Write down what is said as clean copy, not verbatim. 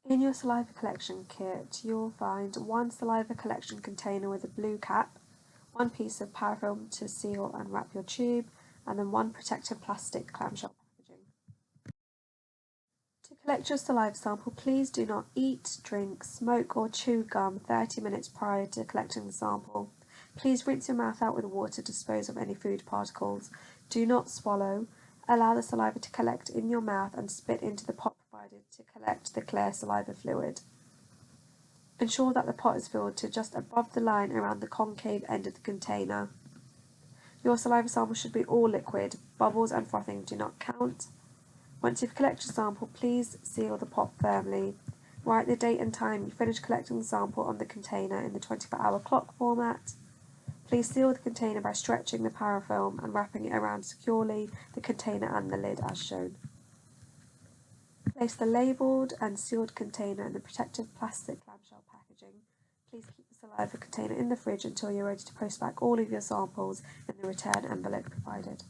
In your saliva collection kit, you'll find one saliva collection container with a blue cap, one piece of parafilm to seal and wrap your tube, and then one protective plastic clamshell packaging. To collect your saliva sample, please do not eat, drink, smoke or chew gum 30 minutes prior to collecting the sample. Please rinse your mouth out with water to dispose of any food particles. Do not swallow. Allow the saliva to collect in your mouth and spit into the pot provided to collect the clear saliva fluid. Ensure that the pot is filled to just above the line around the concave end of the container. Your saliva sample should be all liquid. Bubbles and frothing do not count. Once you've collected your sample, please seal the pot firmly. Write the date and time you finished collecting the sample on the container in the 24-hour clock format. Please seal the container by stretching the parafilm and wrapping it around securely the container and the lid as shown. Place the labelled and sealed container in the protective plastic clamshell packaging. Please keep the saliva container in the fridge until you're ready to post back all of your samples in the return envelope provided.